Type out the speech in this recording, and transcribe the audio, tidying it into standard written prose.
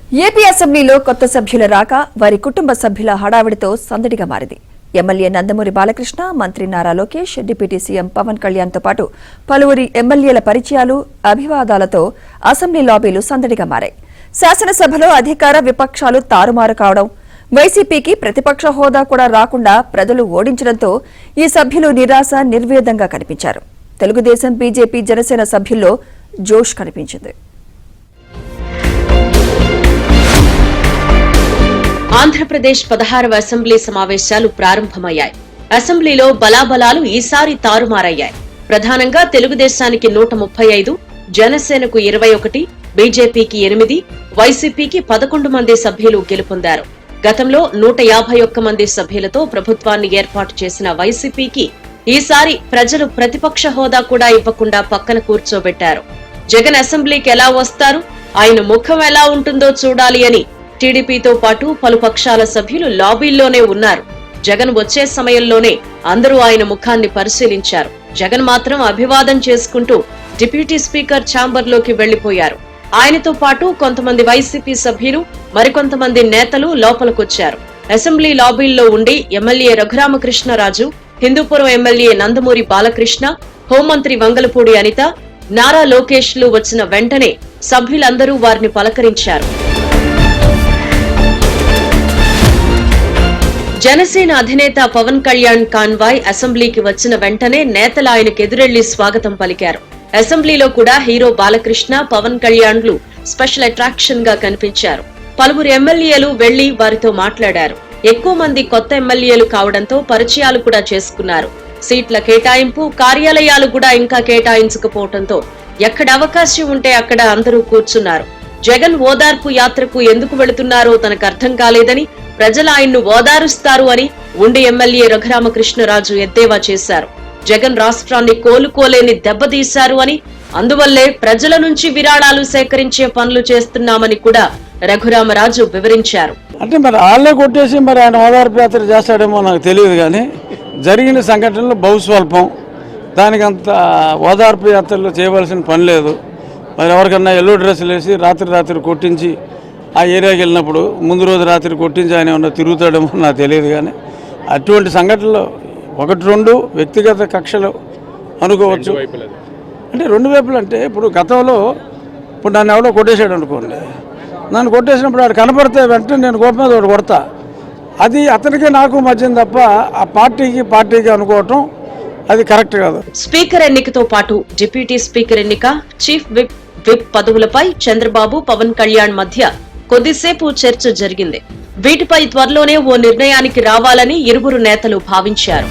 AP అసెంబ్లీలో కొత్త సభ్యుల రాక వారి కుటుంబ సభ్యుల హడావిడితో సందడిగా మారింది. ఎమ్మెల్యే నందమూరి బాలకృష్ణ, మంత్రి నారా లోకేష్, డిప్యూటీ సీఎం పవన్ కళ్యాణ్తో పాటు పలువురి ఎమ్మెల్యేల పరిచయాలు, అభివాదాలతో అసెంబ్లీ లాబీలు సందడిగా మారాయి. శాసనసభలో అధికార విపక్షాలు తారుమారు కావడం, వైసీపీకి ప్రతిపక్ష హోదా కూడా రాకుండా ప్రజలు ఓడించడంతో ఈ సభ్యులు నిరాశ, నిర్వేదంగా కనిపించారు. తెలుగుదేశం, బీజేపీ, జనసేన సభ్యుల్లో జోష్ కనిపించింది. ఆంధ్రప్రదేశ్ 16వ అసెంబ్లీ సమావేశాలు ప్రారంభమయ్యాయి. అసెంబ్లీలో బలాబలాలు ఈసారి తారుమారయ్యాయి. ప్రధానంగా తెలుగుదేశానికి 135, జనసేనకు 21, బీజేపీకి 8, వైసీపీకి 11 మంది సభ్యులు గెలుపొందారు. గతంలో 151 మంది సభ్యులతో ప్రభుత్వాన్ని ఏర్పాటు చేసిన వైసీపీకి ఈసారి ప్రజలు ప్రతిపక్ష హోదా కూడా ఇవ్వకుండా పక్కన కూర్చోబెట్టారు. జగన్ అసెంబ్లీకి ఎలా వస్తారు, ఆయన ముఖం ఎలా ఉంటుందో చూడాలి అని టీడీపీతో పాటు పలు పక్షాల సభ్యులు లాబీల్లోనే ఉన్నారు. జగన్ వచ్చే సమయంలోనే అందరూ ఆయన ముఖాన్ని పరిశీలించారు. జగన్ మాత్రం అభివాదం చేసుకుంటూ డిప్యూటీ స్పీకర్ ఛాంబర్లోకి వెళ్లిపోయారు. ఆయనతో పాటు కొంతమంది వైసీపీ సభ్యులు, మరికొంతమంది నేతలు లోపలికొచ్చారు. అసెంబ్లీ లాబీల్లో ఉండి ఎమ్మెల్యే రఘురామకృష్ణరాజు, హిందూపురం ఎమ్మెల్యే నందమూరి బాలకృష్ణ, హోంమంత్రి వంగలపూడి అనిత, నారా లోకేష్ లు వచ్చిన వెంటనే సభ్యులందరూ వారిని పలకరించారు. జనసేన అధినేత పవన్ కళ్యాణ్ కాన్వాయ్ అసెంబ్లీకి వచ్చిన వెంటనే నేతలు ఆయనకు ఎదురెళ్లి స్వాగతం పలికారు. అసెంబ్లీలో కూడా హీరో బాలకృష్ణ, పవన్ కళ్యాణ్లు స్పెషల్ అట్రాక్షన్ గా కనిపించారు. పలువురు ఎమ్మెల్యేలు వెళ్లి వారితో మాట్లాడారు. ఎక్కువ మంది కొత్త ఎమ్మెల్యేలు కావడంతో పరిచయాలు కూడా చేసుకున్నారు. సీట్ల కేటాయింపు, కార్యాలయాలు కూడా ఇంకా కేటాయించకపోవడంతో ఎక్కడ అవకాశం ఉంటే అక్కడ అందరూ కూర్చున్నారు. జగన్ ఓదార్పు యాత్రకు ఎందుకు వెళుతున్నారో తనకు అర్థం కాలేదని, ప్రజలు ఆయన్ను ఓదారుస్తారు అని ఉండి ఎమ్మెల్యే రఘురామకృష్ణరాజు ఎద్దేవా చేశారు. జగన్ రాష్ట్రాన్ని కోలుకోలేని దెబ్బతీశారు అని, అందువల్లే ప్రజల నుంచి విరాళాలు సేకరించే పనులు చేస్తున్నామని కూడా రఘురామరాజు వివరించారు. అంటే మరి ఆళ్లే కొట్టేసి మరి ఆయన ఓదార్పు యాత్ర చేస్తాడేమో నాకు తెలియదు, కానీ జరిగిన సంఘటనలు బహుస్వల్పం. దానికి అంత ఓదార్పు యాత్రలు చేయవలసిన పని లేదు. మరి ఎవరికన్నా ఎల్లో డ్రెస్సులు వేసి రాత్రి కొట్టించి ఆ ఏరియాకి వెళ్ళినప్పుడు ముందు రోజు రాత్రి కొట్టించి ఆయన ఏమన్నా తిరుగుతాడేమో నాకు తెలియదు, కానీ అటువంటి సంఘటనలు 1-2 వ్యక్తిగత కక్షలు అనుకోవచ్చు. అంటే 2 వైపులు అంటే ఇప్పుడు గతంలో ఇప్పుడు నన్ను ఎవడో కొట్టేశాడు అనుకోండి, నన్ను కొట్టేసినప్పుడు వాడు కనపడితే వెంటనే నేను కోపం మీద వాడు కొడతా. అది అతనికి నాకు మధ్య తప్ప ఆ పార్టీకి అనుకోవటం అది కరెక్ట్ కాదు. స్పీకర్ ఎన్నికతో పాటు డిప్యూటీ స్పీకర్ ఎన్నిక, చీఫ్ విప్ పదవులపై చంద్రబాబు, పవన్ కళ్యాణ్ మధ్య కొద్దిసేపు చర్చ జరిగింది. వీటిపై త్వరలోనే ఓ నిర్ణయానికి రావాలని ఇరువురు నేతలు భావించారు.